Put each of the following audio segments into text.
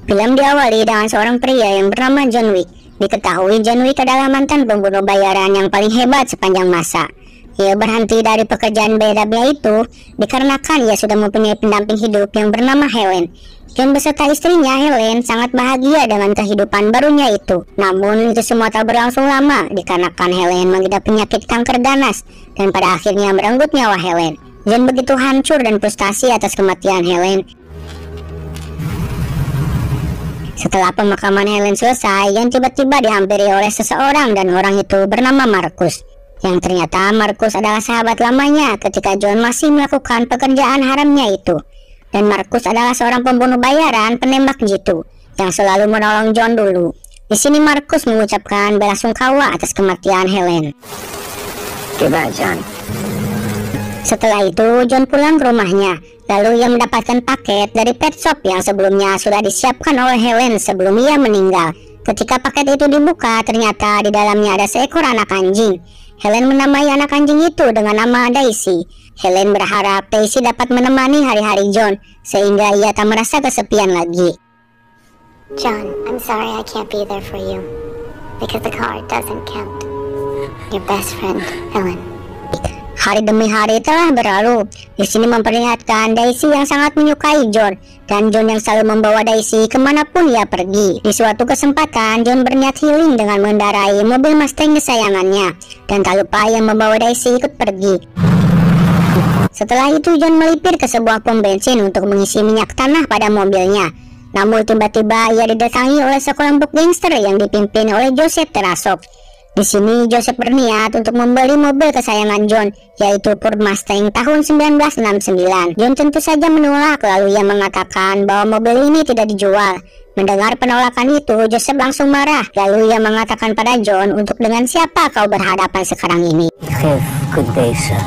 Film diawali dengan seorang pria yang bernama John Wick. Diketahui John Wick adalah mantan pembunuh bayaran yang paling hebat sepanjang masa. Ia berhenti dari pekerjaan beradabnya itu dikarenakan ia sudah mempunyai pendamping hidup yang bernama Helen. John beserta istrinya Helen sangat bahagia dengan kehidupan barunya itu. Namun itu semua tak berlangsung lama dikarenakan Helen mengidap penyakit kanker ganas dan pada akhirnya merenggut nyawa Helen. John begitu hancur dan frustasi atas kematian Helen. Setelah pemakaman Helen selesai, John tiba-tiba dihampiri oleh seseorang dan orang itu bernama Marcus. Yang ternyata Marcus adalah sahabat lamanya ketika John masih melakukan pekerjaan haramnya itu. Dan Marcus adalah seorang pembunuh bayaran penembak jitu yang selalu menolong John dulu. Di sini Marcus mengucapkan belasungkawa atas kematian Helen. Goodbye, John. Setelah itu John pulang ke rumahnya. Lalu ia mendapatkan paket dari pet shop yang sebelumnya sudah disiapkan oleh Helen sebelum ia meninggal. Ketika paket itu dibuka, ternyata di dalamnya ada seekor anak anjing. Helen menamai anak anjing itu dengan nama Daisy. Helen berharap Daisy dapat menemani hari-hari John sehingga ia tak merasa kesepian lagi. John, I'm sorry I can't be there for you because the car doesn't count. Your best friend, Helen. Hari demi hari telah berlalu. Di sini memperlihatkan Daisy yang sangat menyukai John dan John yang selalu membawa Daisy kemanapun ia pergi. Di suatu kesempatan John berniat healing dengan mengendarai mobil Mustang kesayangannya dan tak lupa ia membawa Daisy ikut pergi. Setelah itu John melipir ke sebuah pom bensin untuk mengisi minyak tanah pada mobilnya. Namun tiba-tiba ia didatangi oleh sekelompok gangster yang dipimpin oleh Joseph Terasov. Di sini Joseph berniat untuk membeli mobil kesayangan John, yaitu Ford Mustang tahun 1969. John tentu saja menolak, lalu ia mengatakan bahwa mobil ini tidak dijual. Mendengar penolakan itu, Joseph langsung marah. Lalu ia mengatakan pada John untuk dengan siapa kau berhadapan sekarang ini. Have good day, sir.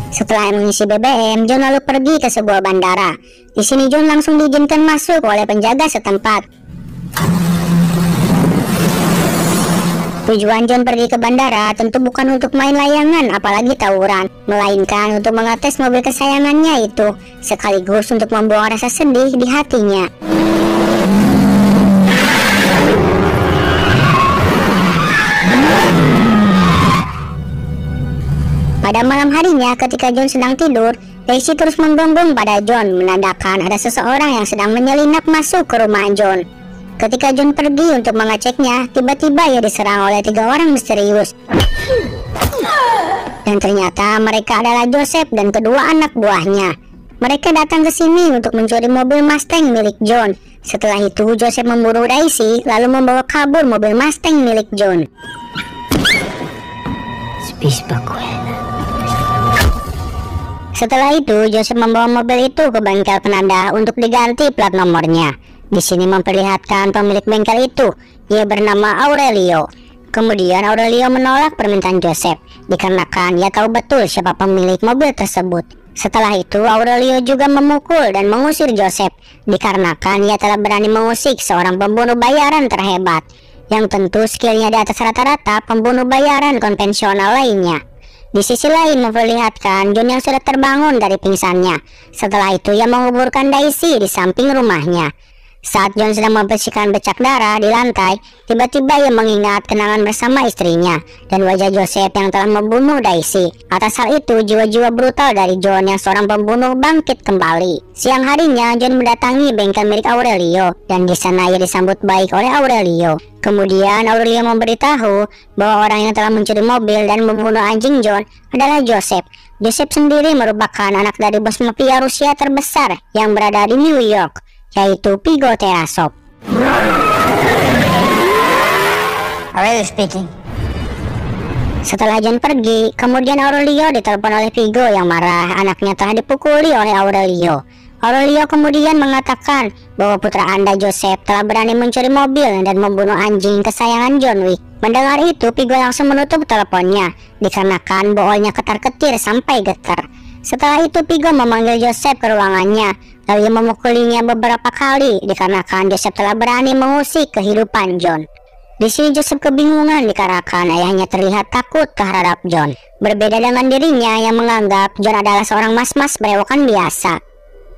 Setelah mengisi BBM, John lalu pergi ke sebuah bandara. Di sini John langsung diizinkan masuk oleh penjaga setempat. Tujuan John pergi ke bandara tentu bukan untuk main layangan apalagi tawuran, melainkan untuk mengetes mobil kesayangannya itu, sekaligus untuk membuang rasa sedih di hatinya. Pada malam harinya ketika John sedang tidur, Daisy terus menggonggong pada John, menandakan ada seseorang yang sedang menyelinap masuk ke rumah John. Ketika John pergi untuk mengeceknya, tiba-tiba ia diserang oleh 3 orang misterius. Dan ternyata mereka adalah Joseph dan kedua anak buahnya. Mereka datang ke sini untuk mencuri mobil Mustang milik John. Setelah itu Joseph memburu Daisy lalu membawa kabur mobil Mustang milik John. Setelah itu Joseph membawa mobil itu ke bengkel penanda untuk diganti plat nomornya. Di sini memperlihatkan pemilik bengkel itu, ia bernama Aurelio. Kemudian Aurelio menolak permintaan Joseph, dikarenakan ia tahu betul siapa pemilik mobil tersebut. Setelah itu Aurelio juga memukul dan mengusir Joseph, dikarenakan ia telah berani mengusik seorang pembunuh bayaran terhebat, yang tentu skillnya di atas rata-rata pembunuh bayaran konvensional lainnya. Di sisi lain memperlihatkan John yang sudah terbangun dari pingsannya. Setelah itu ia menguburkan Daisy di samping rumahnya. Saat John sedang membersihkan bercak darah di lantai, tiba-tiba ia mengingat kenangan bersama istrinya dan wajah Joseph yang telah membunuh Daisy. Atas hal itu, jiwa-jiwa brutal dari John yang seorang pembunuh bangkit kembali. Siang harinya, John mendatangi bengkel milik Aurelio dan di sana ia disambut baik oleh Aurelio. Kemudian Aurelio memberitahu bahwa orang yang telah mencuri mobil dan membunuh anjing John adalah Joseph. Joseph sendiri merupakan anak dari bos mafia Rusia terbesar yang berada di New York, yaitu Pigo Terasov. Aurelio speaking. Setelah John pergi, kemudian Aurelio ditelepon oleh Pigo yang marah anaknya telah dipukuli oleh Aurelio. Aurelio kemudian mengatakan bahwa putra Anda Joseph telah berani mencuri mobil dan membunuh anjing kesayangan John Wick. Mendengar itu, Pigo langsung menutup teleponnya, dikarenakan boolnya ketar-ketir sampai getar. Setelah itu Pigo memanggil Joseph ke ruangannya, lalu ia memukulinya beberapa kali, dikarenakan Joseph telah berani mengusik kehidupan John. Di sini Joseph kebingungan dikarenakan ayahnya terlihat takut terhadap John. Berbeda dengan dirinya yang menganggap John adalah seorang mas-mas berewokan biasa.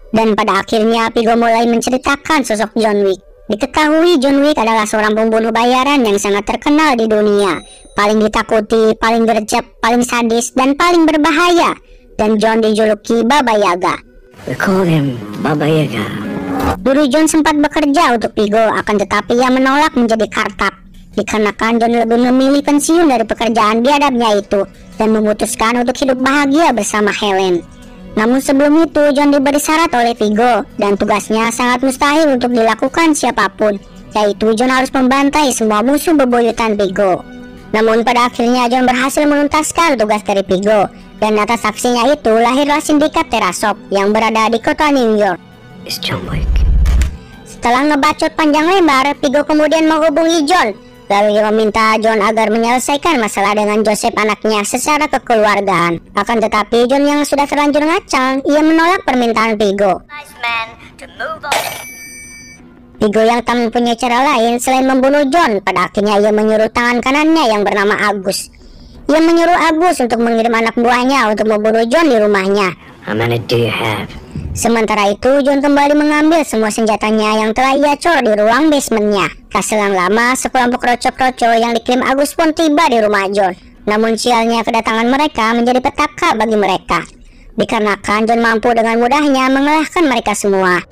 Dan pada akhirnya Pigo mulai menceritakan sosok John Wick. Diketahui John Wick adalah seorang pembunuh bayaran yang sangat terkenal di dunia, paling ditakuti, paling gercep, paling sadis, dan paling berbahaya. Dan John dijuluki Baba Yaga. We call him Baba Yaga. Dulu John sempat bekerja untuk Pigo, akan tetapi ia menolak menjadi kartap. Dikarenakan John lebih memilih pensiun dari pekerjaan biadabnya itu dan memutuskan untuk hidup bahagia bersama Helen. Namun sebelum itu John diberi syarat oleh Pigo dan tugasnya sangat mustahil untuk dilakukan siapapun, yaitu John harus membantai semua musuh bebuyutan Pigo. Namun pada akhirnya John berhasil menuntaskan tugas dari Pigo, dan atas aksinya itu lahirlah sindikat Terasop yang berada di kota New York. It's John Wick. Setelah ngebacot panjang lebar, Pigo kemudian menghubungi John. Lalu ia meminta John agar menyelesaikan masalah dengan Joseph anaknya secara kekeluargaan. Akan tetapi John yang sudah terlanjur ngacang, ia menolak permintaan Pigo. Pigo yang tak mempunyai cara lain selain membunuh John, pada akhirnya ia menyuruh tangan kanannya yang bernama Agus. Ia menyuruh Agus untuk mengirim anak buahnya untuk membunuh John di rumahnya. How many do you have? Sementara itu, John kembali mengambil semua senjatanya yang telah ia cor di ruang basementnya. Tak selang lama, sekelompok roco-roco yang dikirim Agus pun tiba di rumah John. Namun sialnya kedatangan mereka menjadi petaka bagi mereka, dikarenakan John mampu dengan mudahnya mengalahkan mereka semua.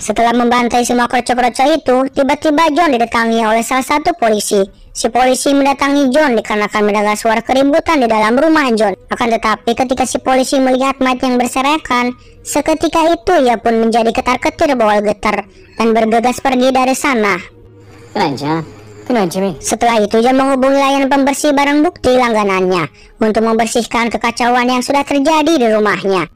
Setelah membantai semua kroco-kroco itu, tiba-tiba John didatangi oleh salah satu polisi. Si polisi mendatangi John dikarenakan mendengar suara keributan di dalam rumah John. Akan tetapi ketika si polisi melihat mayat yang berserakan, seketika itu ia pun menjadi ketar-ketir bawal getar dan bergegas pergi dari sana. Setelah itu John menghubungi layanan pembersih barang bukti langganannya untuk membersihkan kekacauan yang sudah terjadi di rumahnya.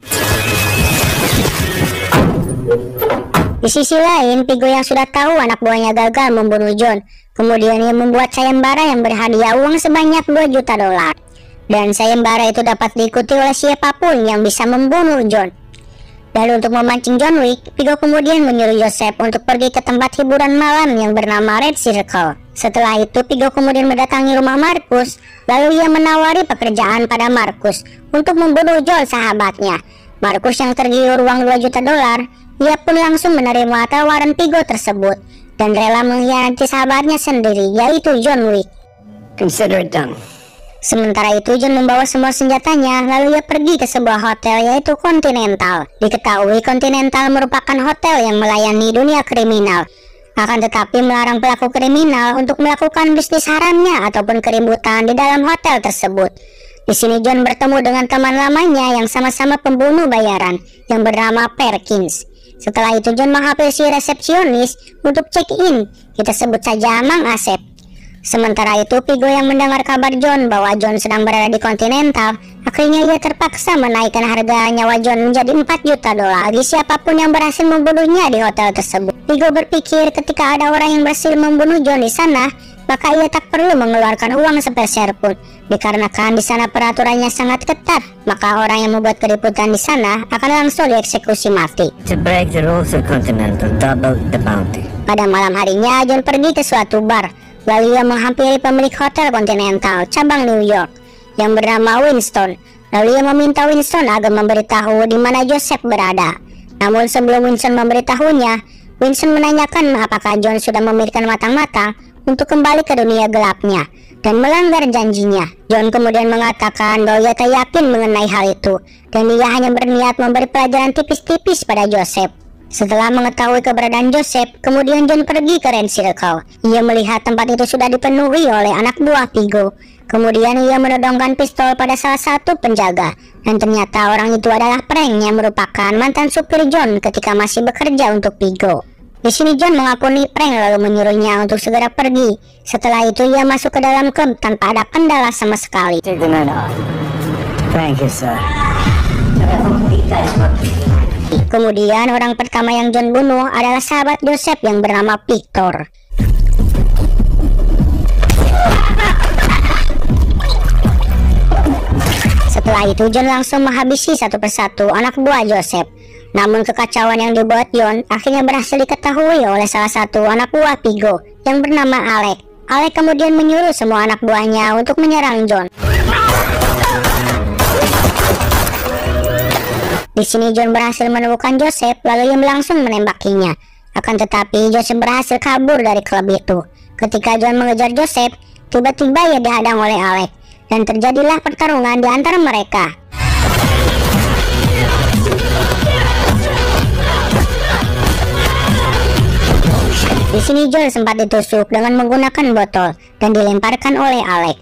Di sisi lain, Pigo yang sudah tahu anak buahnya gagal membunuh John, kemudian ia membuat sayembara yang berhadiah uang sebanyak $2 juta. Dan sayembara itu dapat diikuti oleh siapapun yang bisa membunuh John. Dan untuk memancing John Wick, Pigo kemudian menyuruh Joseph untuk pergi ke tempat hiburan malam yang bernama Red Circle. Setelah itu, Pigo kemudian mendatangi rumah Marcus, lalu ia menawari pekerjaan pada Marcus untuk membunuh John sahabatnya. Marcus yang tergiur uang $2 juta, ia pun langsung menerima tawaran Pigo tersebut dan rela mengkhianati sahabatnya sendiri, yaitu John Wick. Consider it done. Sementara itu John membawa semua senjatanya, lalu ia pergi ke sebuah hotel yaitu Continental. Diketahui Continental merupakan hotel yang melayani dunia kriminal, akan tetapi melarang pelaku kriminal untuk melakukan bisnis haramnya ataupun keributan di dalam hotel tersebut. Di sini John bertemu dengan teman lamanya yang sama-sama pembunuh bayaran yang bernama Perkins. Setelah itu John menghampiri resepsionis untuk check-in, kita sebut saja Mang Asep. Sementara itu Pigo yang mendengar kabar John bahwa John sedang berada di Continental, akhirnya ia terpaksa menaikkan harga nyawa John menjadi $4 juta bagi siapapun yang berhasil membunuhnya di hotel tersebut. Pigo berpikir ketika ada orang yang berhasil membunuh John di sana, maka ia tak perlu mengeluarkan uang sepeser pun, dikarenakan di sana peraturannya sangat ketat. Maka orang yang membuat keributan di sana akan langsung dieksekusi mati. To break the rules of Continental, double the bounty. Pada malam harinya John pergi ke suatu bar, lalu ia menghampiri pemilik hotel Continental cabang New York yang bernama Winston. Lalu ia meminta Winston agar memberitahu di mana Joseph berada. Namun sebelum Winston memberitahunya, Winston menanyakan apakah John sudah memikirkan matang-matang untuk kembali ke dunia gelapnya dan melanggar janjinya. John kemudian mengatakan bahwa ia tak yakin mengenai hal itu dan dia hanya berniat memberi pelajaran tipis-tipis pada Joseph. Setelah mengetahui keberadaan Joseph, kemudian John pergi ke Red Circle. Ia melihat tempat itu sudah dipenuhi oleh anak buah Pigo. Kemudian ia menodongkan pistol pada salah satu penjaga, dan ternyata orang itu adalah Frank yang merupakan mantan supir John ketika masih bekerja untuk Pigo. Di sini John mengampuni Frank lalu menyuruhnya untuk segera pergi. Setelah itu ia masuk ke dalam klub tanpa ada kendala sama sekali. Take the night off. Thank you, sir. Kemudian orang pertama yang John bunuh adalah sahabat Joseph yang bernama Victor. Setelah itu John langsung menghabisi satu persatu anak buah Joseph. Namun kekacauan yang dibuat John akhirnya berhasil diketahui oleh salah satu anak buah Pigo yang bernama Alex. Alec kemudian menyuruh semua anak buahnya untuk menyerang John. Di sini John berhasil menemukan Joseph, lalu ia langsung menembaknya. Akan tetapi Joseph berhasil kabur dari klub itu. Ketika John mengejar Joseph, tiba-tiba ia dihadang oleh Alec, dan terjadilah pertarungan di antara mereka. Di sini John sempat ditusuk dengan menggunakan botol dan dilemparkan oleh Alec.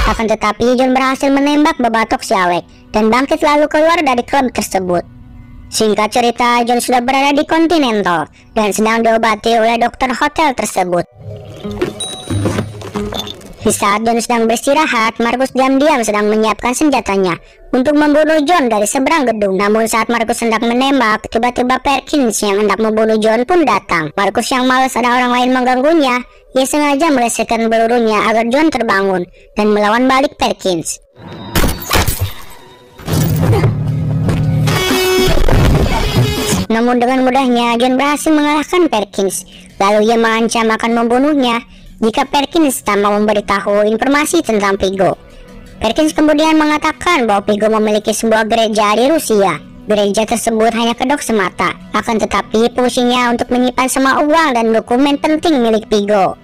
Akan tetapi John berhasil menembak bebatok si Alec dan bangkit lalu keluar dari klub tersebut. Singkat cerita, John sudah berada di Continental dan sedang diobati oleh dokter hotel tersebut. Di saat John sedang beristirahat, Marcus diam-diam sedang menyiapkan senjatanya untuk membunuh John dari seberang gedung. Namun saat Marcus hendak menembak, tiba-tiba Perkins yang hendak membunuh John pun datang. Marcus yang malas ada orang lain mengganggunya, ia sengaja melesetkan pelurunya agar John terbangun dan melawan balik Perkins. Namun dengan mudahnya John berhasil mengalahkan Perkins. Lalu ia mengancam akan membunuhnya jika Perkins tanpa memberitahu informasi tentang Pigo. Perkins kemudian mengatakan bahwa Pigo memiliki sebuah gereja di Rusia. Gereja tersebut hanya kedok semata, akan tetapi fungsinya untuk menyimpan semua uang dan dokumen penting milik Pigo.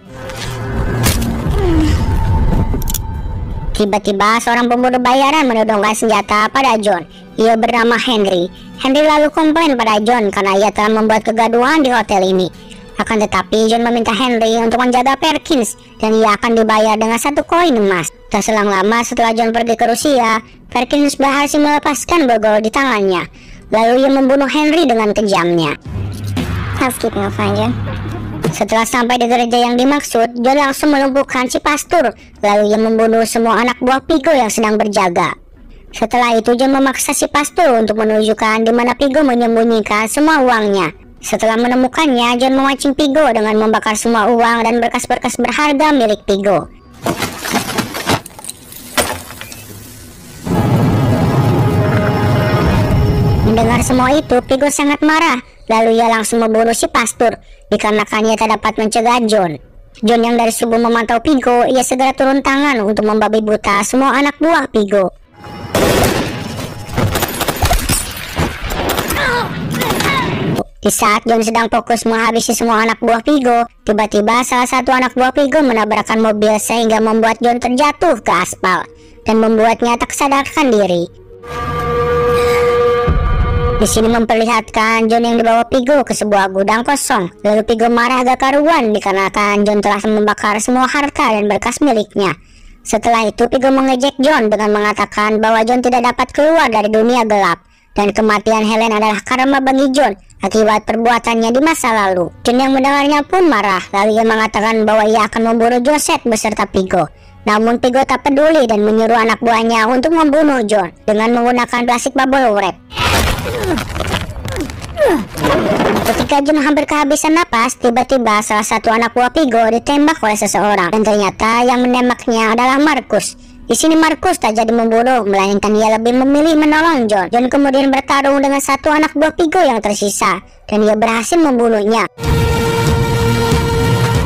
Tiba-tiba seorang pembunuh bayaran menodongkan senjata pada John. Ia bernama Henry. Henry lalu komplain pada John karena ia telah membuat kegaduhan di hotel ini. Akan tetapi John meminta Henry untuk menjaga Perkins dan ia akan dibayar dengan 1 koin emas. Tak selang lama setelah John pergi ke Rusia, Perkins berhasil melepaskan borgol di tangannya. Lalu ia membunuh Henry dengan kejamnya. Housekeeping will find you. Setelah sampai di gereja yang dimaksud, John langsung melumpuhkan si pastor. Lalu ia membunuh semua anak buah Pigo yang sedang berjaga. Setelah itu John memaksa si pastor untuk menunjukkan di mana Pigo menyembunyikan semua uangnya. Setelah menemukannya, John memancing Pigo dengan membakar semua uang dan berkas-berkas berharga milik Pigo. Mendengar semua itu, Pigo sangat marah. Lalu ia langsung membunuh si pastor dikarenakan ia tak dapat mencegah John. John yang dari subuh memantau Pigo, ia segera turun tangan untuk membabi buta semua anak buah Pigo. Di saat John sedang fokus menghabisi semua anak buah Pigo, tiba-tiba salah satu anak buah Pigo menabrakkan mobil sehingga membuat John terjatuh ke aspal dan membuatnya tak sadarkan diri. Di sini memperlihatkan John yang dibawa Pigo ke sebuah gudang kosong. Lalu Pigo marah agak karuan dikarenakan John telah membakar semua harta dan berkas miliknya. Setelah itu Pigo mengejek John dengan mengatakan bahwa John tidak dapat keluar dari dunia gelap dan kematian Helen adalah karma bagi John akibat perbuatannya di masa lalu. John yang mendengarnya pun marah, lalu ia mengatakan bahwa ia akan membunuh Joseph beserta Pigo. Namun Pigo tak peduli dan menyuruh anak buahnya untuk membunuh John dengan menggunakan plastik bubble wrap. Ketika John hampir kehabisan napas, tiba-tiba salah satu anak buah Pigo ditembak oleh seseorang dan ternyata yang menembaknya adalah Marcus. Di sini Marcus tak jadi membunuh, melainkan ia lebih memilih menolong John. John kemudian bertarung dengan satu anak buah Pigo yang tersisa dan ia berhasil membunuhnya.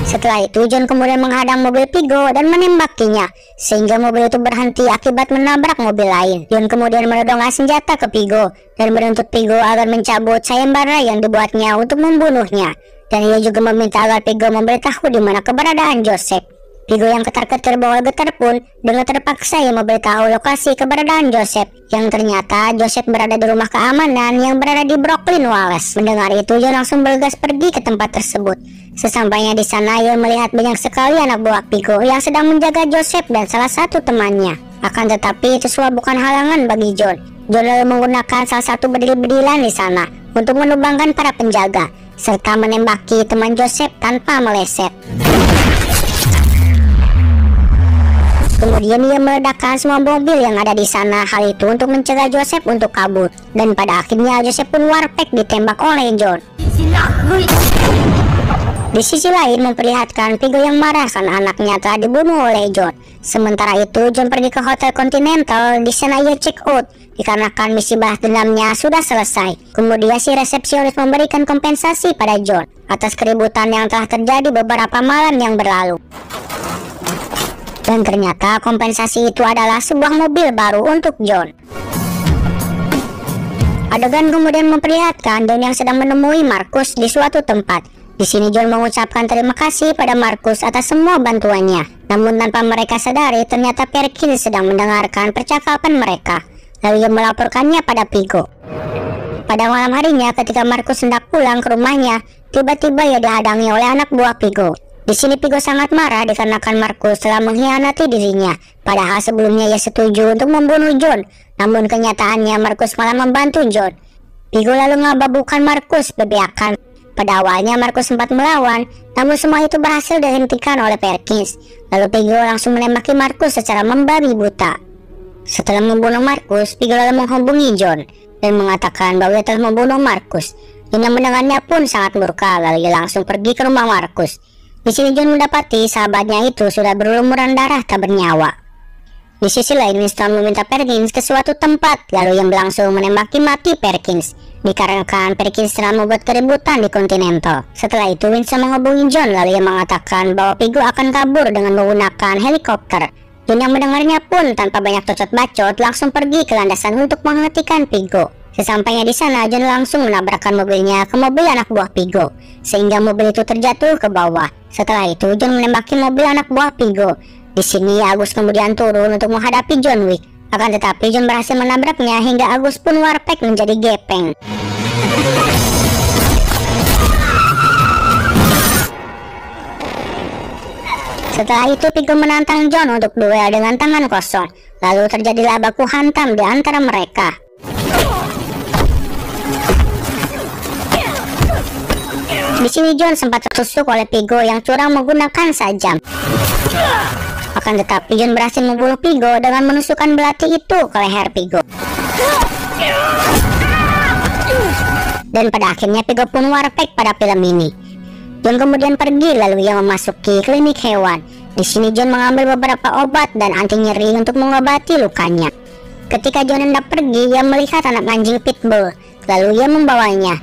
Setelah itu John kemudian menghadang mobil Pigo dan menembakinya sehingga mobil itu berhenti akibat menabrak mobil lain. John kemudian menodongkan senjata ke Pigo dan menuntut Pigo agar mencabut sayembara yang dibuatnya untuk membunuhnya. Dan ia juga meminta agar Pigo memberitahu di mana keberadaan Joseph. Pigo yang ketar-ketir bawa getar pun dengan terpaksa ia memberitahu lokasi keberadaan Joseph, yang ternyata Joseph berada di rumah keamanan yang berada di Brooklyn Wallace. Mendengar itu John langsung bergegas pergi ke tempat tersebut. Sesampainya di sana ia melihat banyak sekali anak buah Pigo yang sedang menjaga Joseph dan salah satu temannya. Akan tetapi itu semua bukan halangan bagi John. John lalu menggunakan salah satu bedil-bedilan di sana untuk menumbangkan para penjaga serta menembaki teman Joseph tanpa meleset. Kemudian ia meledakkan semua mobil yang ada di sana, hal itu untuk mencegah Joseph untuk kabur. Dan pada akhirnya Joseph pun warpek ditembak oleh John. Di sisi lain memperlihatkan Vigo yang marah karena anaknya telah dibunuh oleh John. Sementara itu John pergi ke Hotel Continental. Di sana ia check out dikarenakan misi balas dendamnya sudah selesai. Kemudian si resepsionis memberikan kompensasi pada John atas keributan yang telah terjadi beberapa malam yang berlalu. Dan ternyata kompensasi itu adalah sebuah mobil baru untuk John. Adegan kemudian memperlihatkan John yang sedang menemui Marcus di suatu tempat. Di sini John mengucapkan terima kasih pada Marcus atas semua bantuannya. Namun tanpa mereka sadari, ternyata Perkins sedang mendengarkan percakapan mereka. Lalu ia melaporkannya pada Vigo. Pada malam harinya, ketika Marcus hendak pulang ke rumahnya, tiba-tiba ia dihadangi oleh anak buah Vigo. Di sini Vigo sangat marah dikarenakan Marcus telah mengkhianati dirinya. Padahal sebelumnya ia setuju untuk membunuh John. Namun kenyataannya Marcus malah membantu John. Vigo lalu ngababukan Marcus bebeakan. Pada awalnya Marcus sempat melawan, namun semua itu berhasil dihentikan oleh Perkins. Lalu Vigo langsung menembaki Marcus secara membabi buta. Setelah membunuh Marcus, Vigo lalu menghubungi John dan mengatakan bahwa ia telah membunuh Marcus. John yang mendengarnya pun sangat murka, lalu ia langsung pergi ke rumah Marcus. Di sini John mendapati sahabatnya itu sudah berlumuran darah tak bernyawa. Di sisi lain, Winston meminta Perkins ke suatu tempat, lalu yang langsung menembaki mati Perkins. Dikarenakan Perkins telah membuat keributan di Continental. Setelah itu Winston menghubungi John, lalu ia mengatakan bahwa Vigo akan kabur dengan menggunakan helikopter. John yang mendengarnya pun tanpa banyak bacot langsung pergi ke landasan untuk menghentikan Vigo. Sesampainya di sana, John langsung menabrakkan mobilnya ke mobil anak buah Vigo, sehingga mobil itu terjatuh ke bawah. Setelah itu John menembaki mobil anak buah Vigo. Di sini Agus kemudian turun untuk menghadapi John Wick. Akan tetapi John berhasil menabraknya hingga Agus pun warpek menjadi gepeng. Setelah itu Vigo menantang John untuk duel dengan tangan kosong. Lalu terjadilah baku hantam di antara mereka. Di sini John sempat tertusuk oleh Vigo yang curang menggunakan sajam. Akan tetapi John berhasil membunuh Vigo dengan menusukkan belati itu ke leher Vigo. Dan pada akhirnya Vigo pun warpek pada film ini. John kemudian pergi lalu ia memasuki klinik hewan. Di sini John mengambil beberapa obat dan anti nyeri untuk mengobati lukanya. Ketika John hendak pergi, ia melihat anak anjing pitbull. Lalu ia membawanya.